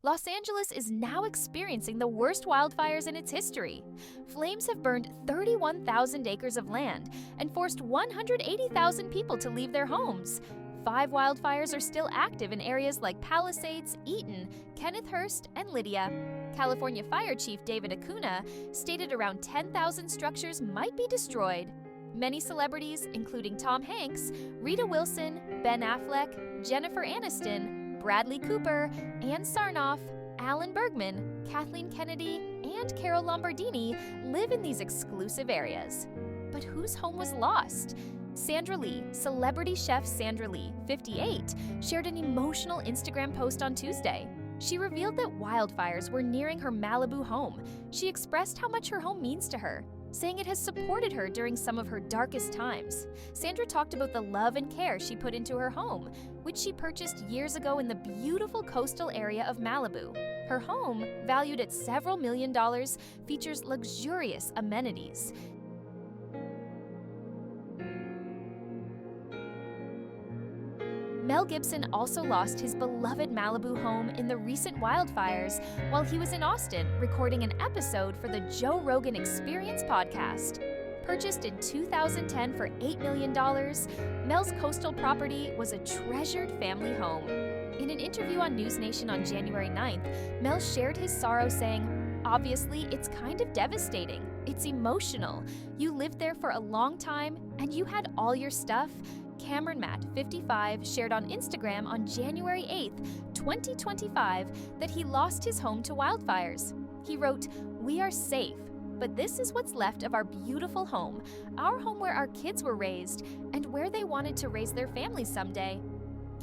Los Angeles is now experiencing the worst wildfires in its history. Flames have burned 31,000 acres of land and forced 180,000 people to leave their homes. 5 wildfires are still active in areas like Palisades, Eaton, Kennethurst, and Lydia. California Fire Chief David Acuna stated around 10,000 structures might be destroyed. Many celebrities, including Tom Hanks, Rita Wilson, Ben Affleck, Jennifer Aniston, Bradley Cooper, Ann Sarnoff, Alan Bergman, Kathleen Kennedy, and Carol Lombardini live in these exclusive areas. But whose home was lost? Sandra Lee, celebrity chef Sandra Lee, 58, shared an emotional Instagram post on Tuesday. She revealed that wildfires were nearing her Malibu home. She expressed how much her home means to her, saying it has supported her during some of her darkest times. Sandra talked about the love and care she put into her home, which she purchased years ago in the beautiful coastal area of Malibu. Her home, valued at several $1 million, features luxurious amenities. Mel Gibson also lost his beloved Malibu home in the recent wildfires while he was in Austin recording an episode for the Joe Rogan Experience podcast. Purchased in 2010 for $8 million, Mel's coastal property was a treasured family home. In an interview on News Nation on January 9th, Mel shared his sorrow saying, "Obviously, it's kind of devastating. It's emotional. You lived there for a long time and you had all your stuff." Cameron Matt, 55, shared on Instagram on January 8th, 2025, that he lost his home to wildfires. He wrote, "We are safe, but this is what's left of our beautiful home, our home where our kids were raised, and where they wanted to raise their families someday."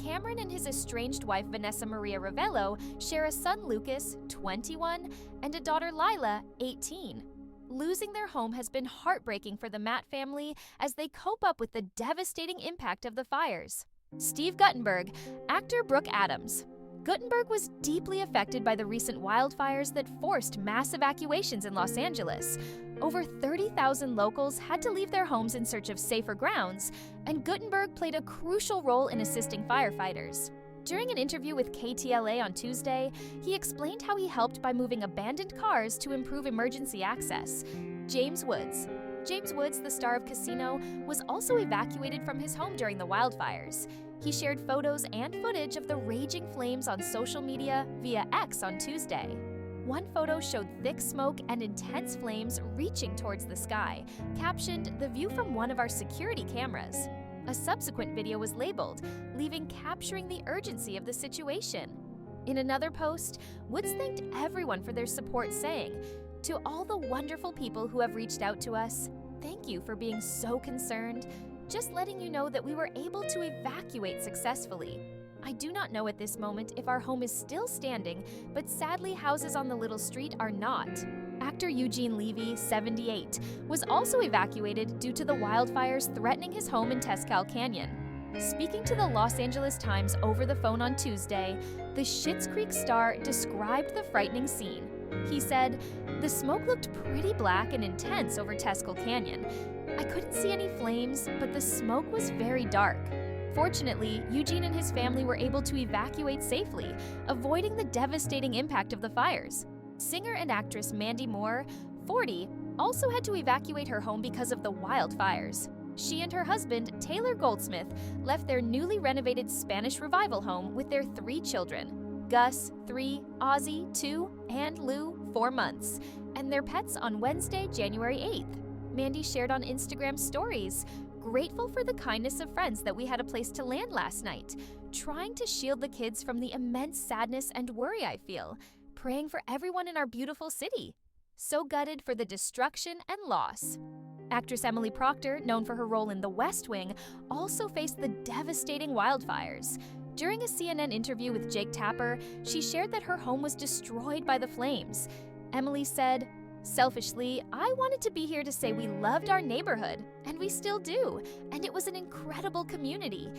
Cameron and his estranged wife Vanessa Maria Ravello share a son Lucas, 21, and a daughter Lila, 18. Losing their home has been heartbreaking for the Matt family as they cope up with the devastating impact of the fires. Steve Guttenberg, actor Brooke Adams. Guttenberg was deeply affected by the recent wildfires that forced mass evacuations in Los Angeles. Over 30,000 locals had to leave their homes in search of safer grounds, and Guttenberg played a crucial role in assisting firefighters. During an interview with KTLA on Tuesday, he explained how he helped by moving abandoned cars to improve emergency access. James Woods, the star of Casino, was also evacuated from his home during the wildfires. He shared photos and footage of the raging flames on social media via X on Tuesday. One photo showed thick smoke and intense flames reaching towards the sky, captioned, "The view from one of our security cameras." A subsequent video was labeled, leaving capturing the urgency of the situation. In another post, Woods thanked everyone for their support, saying, "To all the wonderful people who have reached out to us, thank you for being so concerned. Just letting you know that we were able to evacuate successfully. I do not know at this moment if our home is still standing, but sadly houses on the little street are not." Actor Eugene Levy, 78, was also evacuated due to the wildfires threatening his home in Tezcal Canyon. Speaking to the Los Angeles Times over the phone on Tuesday, the Schitt's Creek star described the frightening scene. He said, "The smoke looked pretty black and intense over Tezcal Canyon. I couldn't see any flames, but the smoke was very dark." Fortunately, Eugene and his family were able to evacuate safely, avoiding the devastating impact of the fires. Singer and actress Mandy Moore, 40, also had to evacuate her home because of the wildfires. She and her husband, Taylor Goldsmith, left their newly renovated Spanish Revival home with their 3 children, Gus, 3, Ozzy, 2, and Lou, 4 months, and their pets on Wednesday, January 8th. Mandy shared on Instagram stories, "Grateful for the kindness of friends that we had a place to land last night, trying to shield the kids from the immense sadness and worry I feel. Praying for everyone in our beautiful city. So gutted for the destruction and loss." Actress Emily Proctor, known for her role in The West Wing, also faced the devastating wildfires. During a CNN interview with Jake Tapper, she shared that her home was destroyed by the flames. Emily said, "Selfishly, I wanted to be here to say we loved our neighborhood, and we still do, and it was an incredible community.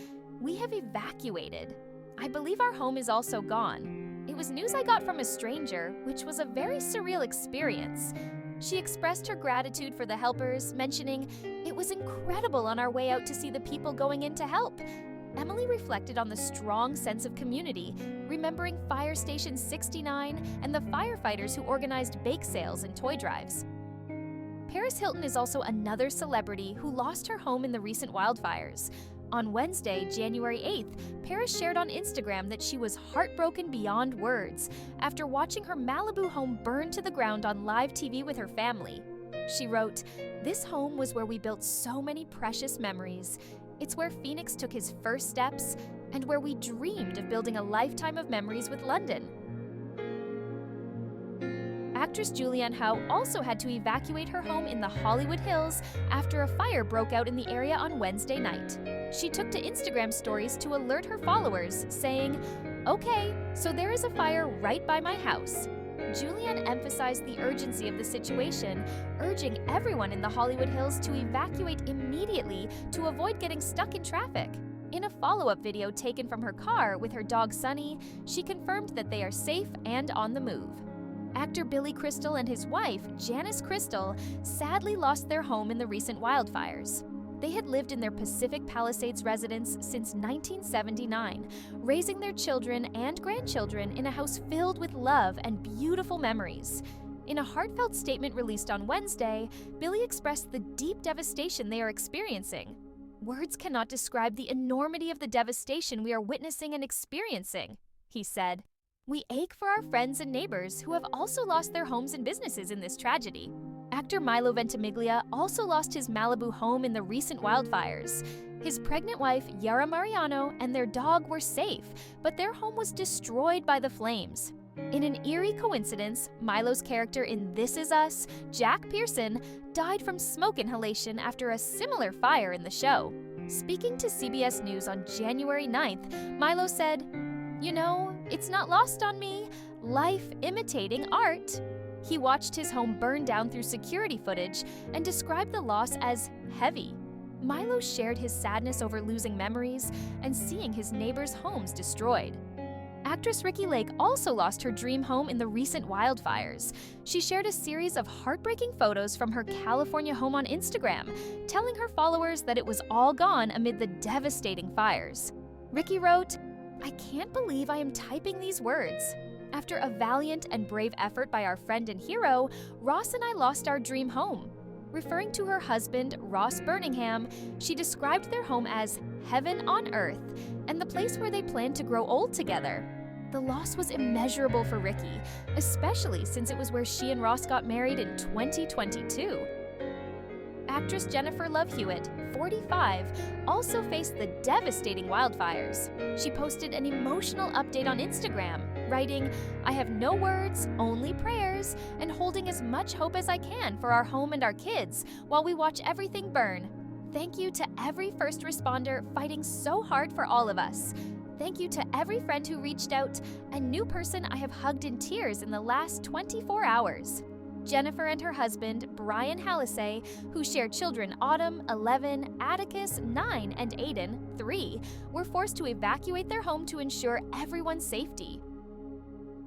We have evacuated. I believe our home is also gone. It was news I got from a stranger, which was a very surreal experience." She expressed her gratitude for the helpers, mentioning, "It was incredible on our way out to see the people going in to help. Emily reflected on the strong sense of community, remembering Fire Station 69 and the firefighters who organized bake sales and toy drives. Paris Hilton is also another celebrity who lost her home in the recent wildfires. On Wednesday, January 8th, Paris shared on Instagram that she was heartbroken beyond words after watching her Malibu home burn to the ground on live TV with her family. She wrote, "This home was where we built so many precious memories. It's where Phoenix took his first steps and where we dreamed of building a lifetime of memories with London." Actress Julianne Hough also had to evacuate her home in the Hollywood Hills after a fire broke out in the area on Wednesday night. She took to Instagram stories to alert her followers, saying, "Okay, so there is a fire right by my house." Julianne emphasized the urgency of the situation, urging everyone in the Hollywood Hills to evacuate immediately to avoid getting stuck in traffic. In a follow-up video taken from her car with her dog Sunny, she confirmed that they are safe and on the move. Actor Billy Crystal and his wife, Janice Crystal, sadly lost their home in the recent wildfires. They had lived in their Pacific Palisades residence since 1979, raising their children and grandchildren in a house filled with love and beautiful memories. In a heartfelt statement released on Wednesday, Billy expressed the deep devastation they are experiencing. "Words cannot describe the enormity of the devastation we are witnessing and experiencing," he said. "We ache for our friends and neighbors who have also lost their homes and businesses in this tragedy." Actor Milo Ventimiglia also lost his Malibu home in the recent wildfires. His pregnant wife, Yara Mariano, and their dog were safe, but their home was destroyed by the flames. In an eerie coincidence, Milo's character in This Is Us, Jack Pearson, died from smoke inhalation after a similar fire in the show. Speaking to CBS News on January 9th, Milo said, "You know, it's not lost on me. Life imitating art." He watched his home burn down through security footage and described the loss as heavy. Milo shared his sadness over losing memories and seeing his neighbors' homes destroyed. Actress Ricki Lake also lost her dream home in the recent wildfires. She shared a series of heartbreaking photos from her California home on Instagram, telling her followers that it was all gone amid the devastating fires. Ricki wrote, "I can't believe I am typing these words. After a valiant and brave effort by our friend and hero, Ross and I lost our dream home." Referring to her husband, Ross Birmingham, she described their home as heaven on earth and the place where they planned to grow old together. The loss was immeasurable for Ricki, especially since it was where she and Ross got married in 2022. Actress Jennifer Love Hewitt, 45, also faced the devastating wildfires. She posted an emotional update on Instagram, writing, "I have no words, only prayers, and holding as much hope as I can for our home and our kids while we watch everything burn. Thank you to every first responder fighting so hard for all of us. Thank you to every friend who reached out, and new person I have hugged in tears in the last 24 hours. Jennifer and her husband, Brian Hallisay, who share children Autumn, 11, Atticus, 9, and Aiden, 3, were forced to evacuate their home to ensure everyone's safety.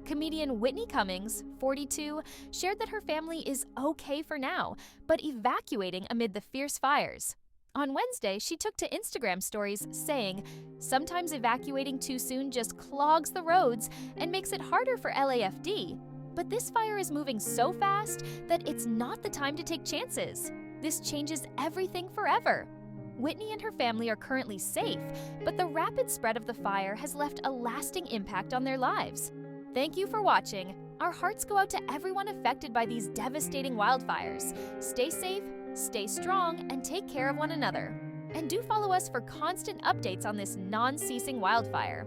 Comedian Whitney Cummings, 42, shared that her family is okay for now, but evacuating amid the fierce fires. On Wednesday, she took to Instagram stories saying, "Sometimes evacuating too soon just clogs the roads and makes it harder for LAFD. But this fire is moving so fast that it's not the time to take chances. This changes everything forever." Whitney and her family are currently safe, but the rapid spread of the fire has left a lasting impact on their lives. Thank you for watching. Our hearts go out to everyone affected by these devastating wildfires. Stay safe, stay strong, and take care of one another. And do follow us for constant updates on this non-ceasing wildfire.